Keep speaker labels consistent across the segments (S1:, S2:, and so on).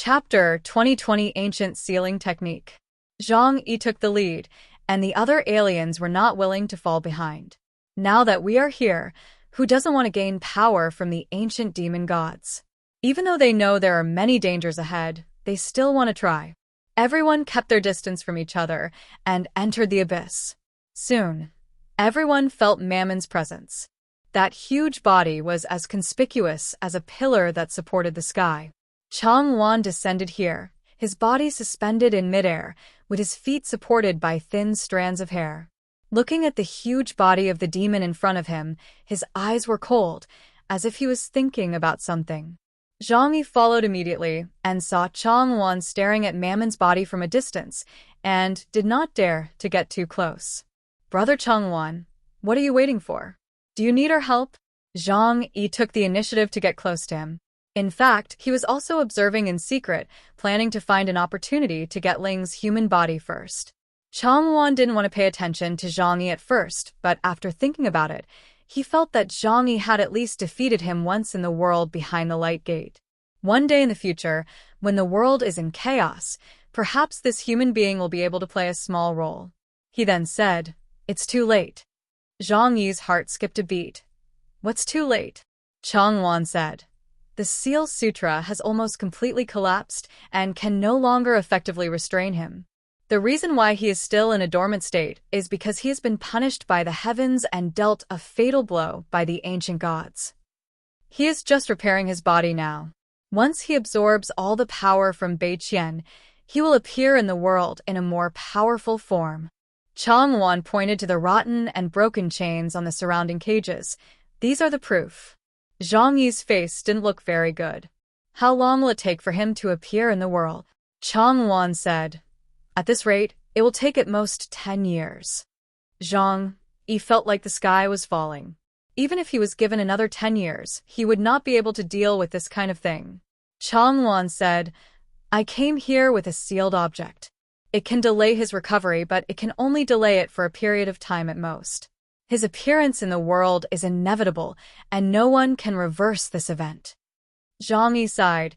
S1: Chapter 2020 Ancient Sealing Technique. Zhang Yi took the lead, and the other aliens were not willing to fall behind. Now that we are here, who doesn't want to gain power from the ancient demon gods? Even though they know there are many dangers ahead, they still want to try. Everyone kept their distance from each other and entered the abyss. Soon, everyone felt Mammon's presence. That huge body was as conspicuous as a pillar that supported the sky. Chang Wan descended here, his body suspended in midair, with his feet supported by thin strands of hair. Looking at the huge body of the demon in front of him, his eyes were cold, as if he was thinking about something. Zhang Yi followed immediately and saw Chang Wan staring at Mammon's body from a distance, and did not dare to get too close. "Brother Chang Wan, what are you waiting for? Do you need our help?" Zhang Yi took the initiative to get close to him. In fact, he was also observing in secret, planning to find an opportunity to get Ling's human body first. Chang Wan didn't want to pay attention to Zhang Yi at first, but after thinking about it, he felt that Zhang Yi had at least defeated him once in the world behind the light gate. One day in the future, when the world is in chaos, perhaps this human being will be able to play a small role. He then said, "It's too late." Zhang Yi's heart skipped a beat. "What's too late?" Chang Wan said. "The Seal Sutra has almost completely collapsed and can no longer effectively restrain him. The reason why he is still in a dormant state is because he has been punished by the heavens and dealt a fatal blow by the ancient gods. He is just repairing his body now. Once he absorbs all the power from Beiqian, he will appear in the world in a more powerful form." Chang Wan pointed to the rotten and broken chains on the surrounding cages. "These are the proof." Zhang Yi's face didn't look very good. "How long will it take for him to appear in the world?" Chang Wan said. "At this rate, it will take at most 10 years. Zhang Yi felt like the sky was falling. Even if he was given another 10 years, he would not be able to deal with this kind of thing. Chang Wan said, "I came here with a sealed object. It can delay his recovery, but it can only delay it for a period of time at most. His appearance in the world is inevitable, and no one can reverse this event." Zhang Yi sighed.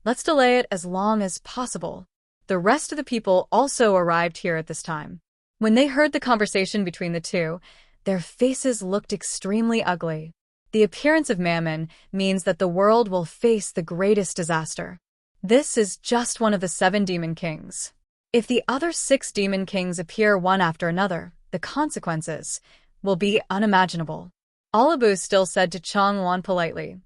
S1: "Let's delay it as long as possible." The rest of the people also arrived here at this time. When they heard the conversation between the two, their faces looked extremely ugly. The appearance of Mammon means that the world will face the greatest disaster. This is just one of the 7 demon kings. If the other 6 demon kings appear one after another, the consequences will be unimaginable. Alabu still said to Chang Wan politely,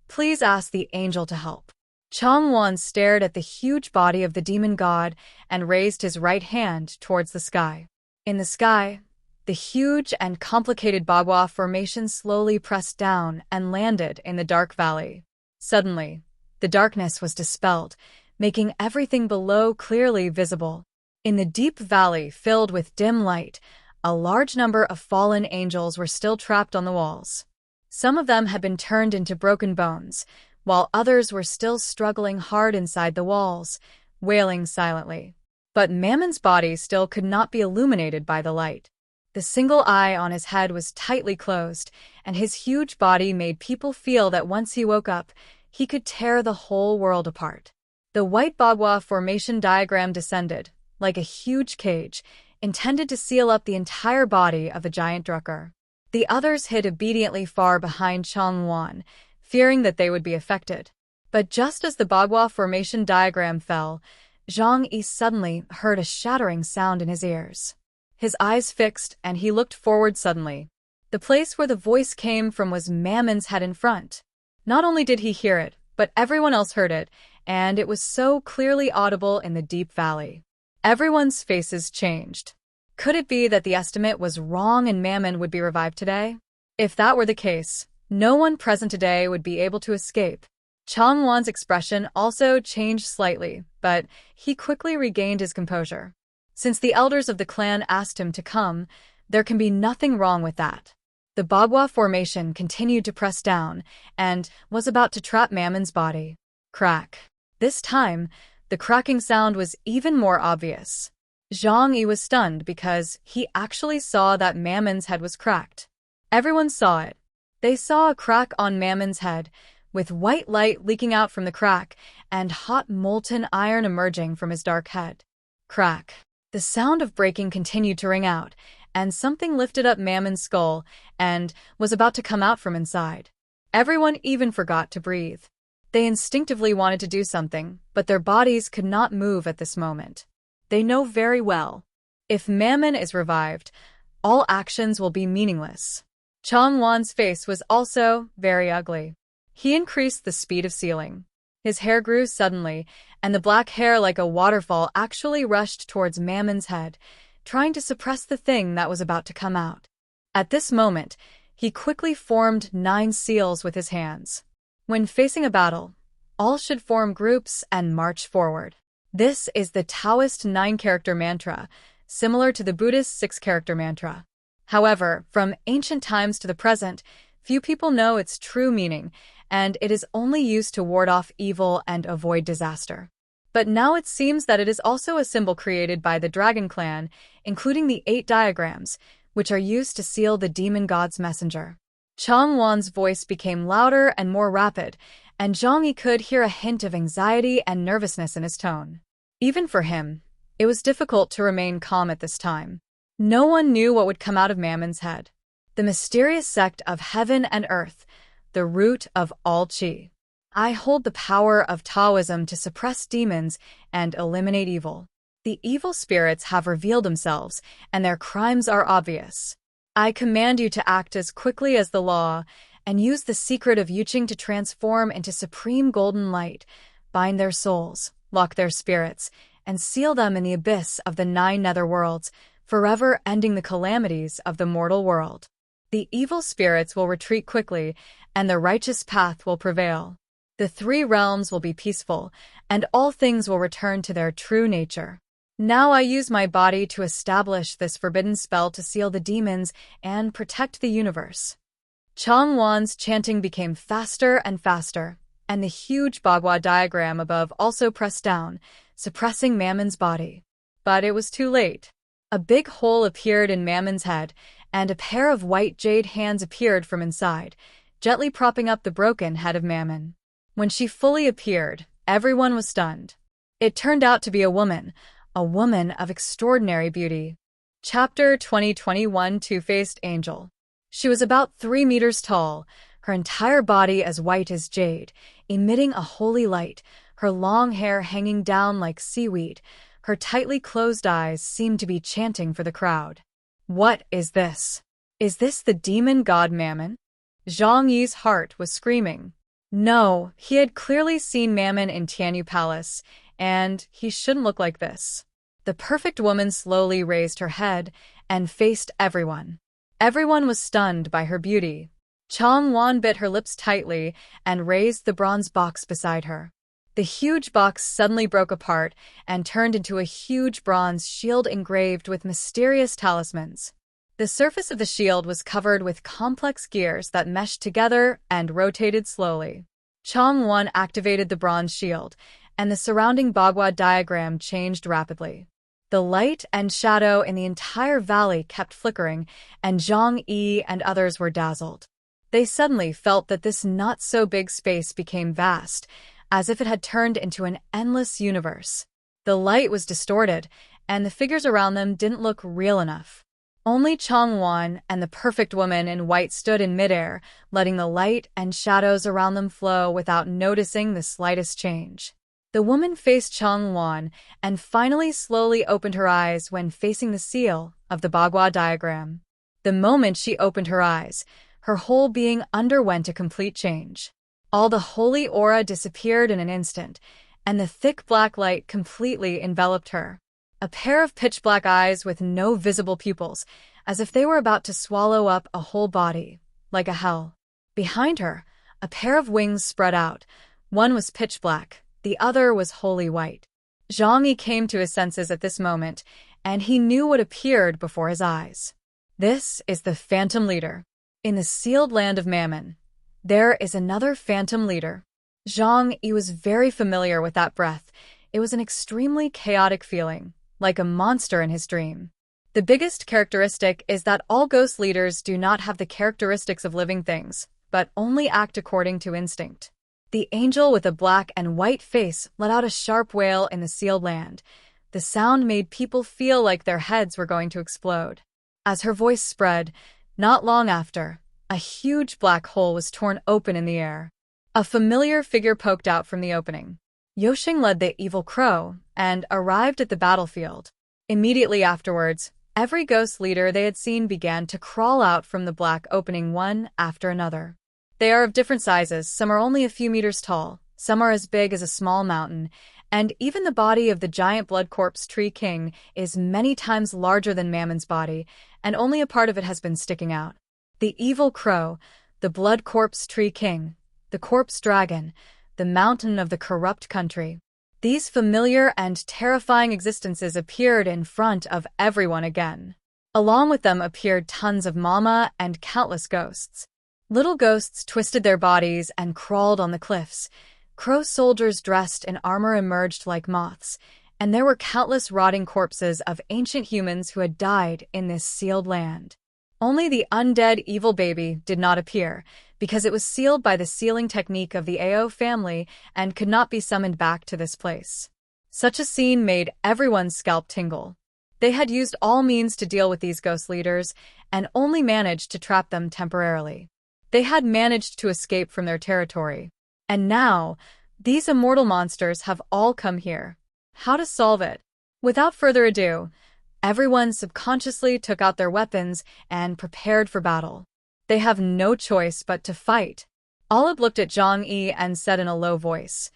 S1: "Please ask the angel to help." Chang Wan stared at the huge body of the demon god and raised his right hand towards the sky. In the sky, the huge and complicated Bagua formation slowly pressed down and landed in the dark valley. Suddenly, the darkness was dispelled, making everything below clearly visible. In the deep valley filled with dim light, a large number of fallen angels were still trapped on the walls. Some of them had been turned into broken bones, while others were still struggling hard inside the walls, wailing silently. But Mammon's body still could not be illuminated by the light. The single eye on his head was tightly closed, and his huge body made people feel that once he woke up, he could tear the whole world apart. The white Bagua formation diagram descended, like a huge cage, intended to seal up the entire body of a giant drucker. The others hid obediently far behind Chang Wan, fearing that they would be affected. But just as the Bagua formation diagram fell, Zhang Yi suddenly heard a shattering sound in his ears. His eyes fixed, and he looked forward suddenly. The place where the voice came from was Mammon's head in front. Not only did he hear it, but everyone else heard it, and it was so clearly audible in the deep valley. Everyone's faces changed. Could it be that the estimate was wrong and Mammon would be revived today? If that were the case, no one present today would be able to escape. Chang Wan's expression also changed slightly, but he quickly regained his composure. Since the elders of the clan asked him to come, there can be nothing wrong with that. The Bagua formation continued to press down and was about to trap Mammon's body. Crack. This time, the cracking sound was even more obvious. Zhang Yi was stunned because he actually saw that Mammon's head was cracked. Everyone saw it. They saw a crack on Mammon's head, with white light leaking out from the crack, and hot molten iron emerging from his dark head. Crack. The sound of breaking continued to ring out, and something lifted up Mammon's skull and was about to come out from inside. Everyone even forgot to breathe. They instinctively wanted to do something, but their bodies could not move at this moment. They know very well. If Mammon is revived, all actions will be meaningless. Changwon's face was also very ugly. He increased the speed of sealing. His hair grew suddenly, and the black hair like a waterfall actually rushed towards Mammon's head, trying to suppress the thing that was about to come out. At this moment, he quickly formed 9 seals with his hands. When facing a battle, all should form groups and march forward. This is the Taoist 9-character mantra, similar to the Buddhist 6-character mantra. However, from ancient times to the present, few people know its true meaning, and it is only used to ward off evil and avoid disaster. But now it seems that it is also a symbol created by the Dragon Clan, including the 8 diagrams, which are used to seal the demon god's messenger. Changwon's voice became louder and more rapid, and Zhang Yi could hear a hint of anxiety and nervousness in his tone. Even for him, it was difficult to remain calm at this time. No one knew what would come out of Mammon's head. The mysterious sect of heaven and earth, the root of all qi. I hold the power of Taoism to suppress demons and eliminate evil. The evil spirits have revealed themselves, and their crimes are obvious. I command you to act as quickly as the law, and use the secret of Yuqing to transform into supreme golden light, bind their souls, lock their spirits, and seal them in the abyss of the 9 netherworlds, forever ending the calamities of the mortal world. The evil spirits will retreat quickly, and the righteous path will prevail. The 3 realms will be peaceful, and all things will return to their true nature. Now I use my body to establish this forbidden spell to seal the demons and protect the universe. Changwon's chanting became faster and faster, and the huge Bagua diagram above also pressed down, suppressing Mammon's body. But it was too late. A big hole appeared in Mammon's head, and a pair of white jade hands appeared from inside, gently propping up the broken head of Mammon. When she fully appeared, everyone was stunned. It turned out to be a woman of extraordinary beauty. Chapter 2021 Two-Faced Angel. She was about 3 meters tall, her entire body as white as jade, emitting a holy light, her long hair hanging down like seaweed. Her tightly closed eyes seemed to be chanting for the crowd. What is this? Is this the demon god Mammon? Zhang Yi's heart was screaming. No, he had clearly seen Mammon in Tianyu Palace, and he shouldn't look like this. The perfect woman slowly raised her head and faced everyone. Everyone was stunned by her beauty. Changwon bit her lips tightly and raised the bronze box beside her. The huge box suddenly broke apart and turned into a huge bronze shield engraved with mysterious talismans. The surface of the shield was covered with complex gears that meshed together and rotated slowly. Changwon activated the bronze shield, and the surrounding Bagua diagram changed rapidly. The light and shadow in the entire valley kept flickering, and Zhang Yi and others were dazzled. They suddenly felt that this not-so-big space became vast, as if it had turned into an endless universe. The light was distorted, and the figures around them didn't look real enough. Only Changwon and the perfect woman in white stood in midair, letting the light and shadows around them flow without noticing the slightest change. The woman faced Changwon and finally slowly opened her eyes when facing the seal of the Bagua diagram. The moment she opened her eyes, her whole being underwent a complete change. All the holy aura disappeared in an instant, and the thick black light completely enveloped her. A pair of pitch-black eyes with no visible pupils, as if they were about to swallow up a whole body, like a hell. Behind her, a pair of wings spread out. One was pitch-black, the other was wholly white. Zhang Yi came to his senses at this moment, and he knew what appeared before his eyes. This is the Phantom Leader. In the sealed land of Mammon, there is another Phantom Leader. Zhang Yi was very familiar with that breath. It was an extremely chaotic feeling, like a monster in his dream. The biggest characteristic is that all ghost leaders do not have the characteristics of living things, but only act according to instinct. The angel with a black and white face let out a sharp wail in the sealed land. The sound made people feel like their heads were going to explode. As her voice spread, not long after, a huge black hole was torn open in the air. A familiar figure poked out from the opening. Yoshing led the evil crow and arrived at the battlefield. Immediately afterwards, every ghost leader they had seen began to crawl out from the black opening one after another. They are of different sizes, some are only a few meters tall, some are as big as a small mountain, and even the body of the giant blood corpse tree king is many times larger than Mammon's body, and only a part of it has been sticking out. The evil crow, the blood corpse tree king, the corpse dragon, the mountain of the corrupt country. These familiar and terrifying existences appeared in front of everyone again. Along with them appeared tons of mama and countless ghosts. Little ghosts twisted their bodies and crawled on the cliffs. Crow soldiers dressed in armor emerged like moths, and there were countless rotting corpses of ancient humans who had died in this sealed land. Only the undead evil baby did not appear, because it was sealed by the sealing technique of the Ao family and could not be summoned back to this place. Such a scene made everyone's scalp tingle. They had used all means to deal with these ghost leaders and only managed to trap them temporarily. They had managed to escape from their territory. And now, these immortal monsters have all come here. How to solve it? Without further ado, everyone subconsciously took out their weapons and prepared for battle. They have no choice but to fight. Olive looked at Zhang Yi and said in a low voice,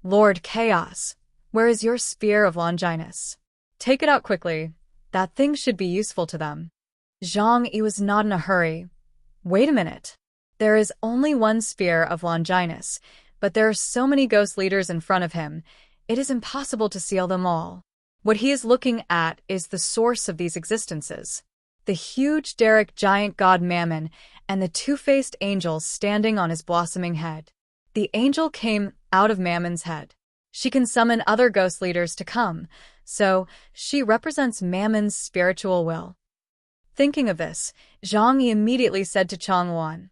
S1: "Lord Chaos, where is your spear of Longinus? Take it out quickly. That thing should be useful to them." Zhang Yi was not in a hurry. Wait a minute. There is only one spear of Longinus, but there are so many ghost leaders in front of him, it is impossible to seal them all. What he is looking at is the source of these existences. The huge Derek giant god Mammon and the two-faced angels standing on his blossoming head. The angel came out of Mammon's head. She can summon other ghost leaders to come, so she represents Mammon's spiritual will. Thinking of this, Zhang Yi immediately said to Changwan,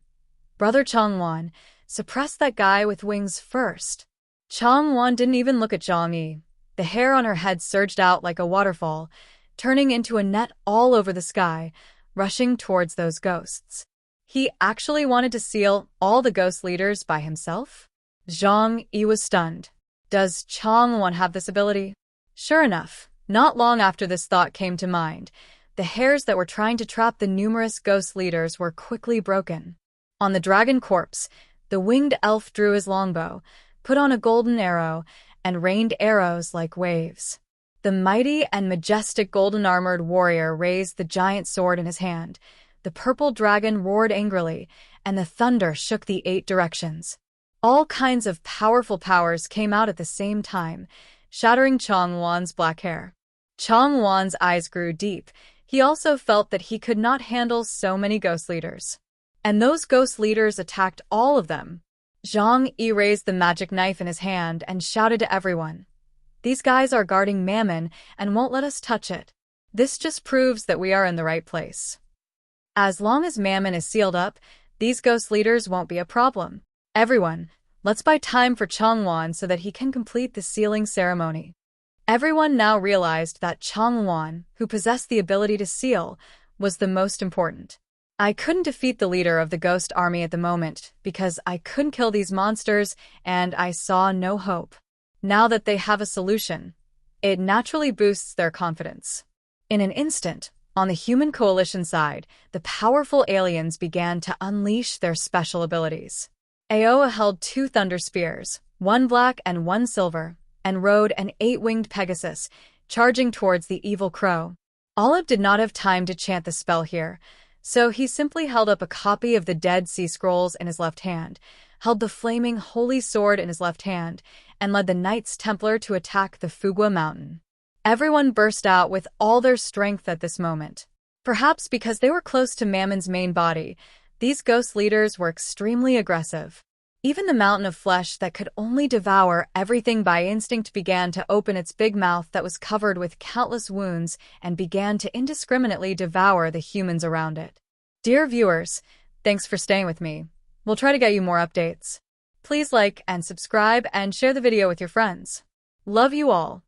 S1: "Brother Changwan, suppress that guy with wings first." Changwan didn't even look at Zhang Yi. The hair on her head surged out like a waterfall, turning into a net all over the sky, rushing towards those ghosts. He actually wanted to seal all the ghost leaders by himself? Zhang Yi was stunned. Does Changwan have this ability? Sure enough, not long after this thought came to mind, the hairs that were trying to trap the numerous ghost leaders were quickly broken. On the dragon corpse, the winged elf drew his longbow, put on a golden arrow, and rained arrows like waves. The mighty and majestic golden-armored warrior raised the giant sword in his hand. The purple dragon roared angrily, and the thunder shook the 8 directions. All kinds of powerful powers came out at the same time, shattering Changwan's black hair. Changwan's eyes grew deep. He also felt that he could not handle so many ghost leaders. And those ghost leaders attacked all of them. Zhang Yi raised the magic knife in his hand and shouted to everyone, "These guys are guarding Mammon and won't let us touch it. This just proves that we are in the right place. As long as Mammon is sealed up, these ghost leaders won't be a problem. Everyone, let's buy time for Changwan so that he can complete the sealing ceremony." Everyone now realized that Changwan, who possessed the ability to seal, was the most important. I couldn't defeat the leader of the ghost army at the moment because I couldn't kill these monsters and I saw no hope. Now that they have a solution, it naturally boosts their confidence. In an instant, on the human coalition side, the powerful aliens began to unleash their special abilities. Aoa held 2 thunder spears, one black and one silver, and rode an 8-winged Pegasus, charging towards the evil crow. Olive did not have time to chant the spell here, so he simply held up a copy of the Dead Sea Scrolls in his left hand, held the flaming holy sword in his left hand, and led the Knights Templar to attack the Fugwa Mountain. Everyone burst out with all their strength at this moment. Perhaps because they were close to Mammon's main body, these ghost leaders were extremely aggressive. Even the mountain of flesh that could only devour everything by instinct began to open its big mouth that was covered with countless wounds and began to indiscriminately devour the humans around it. Dear viewers, thanks for staying with me. We'll try to get you more updates. Please like and subscribe and share the video with your friends. Love you all.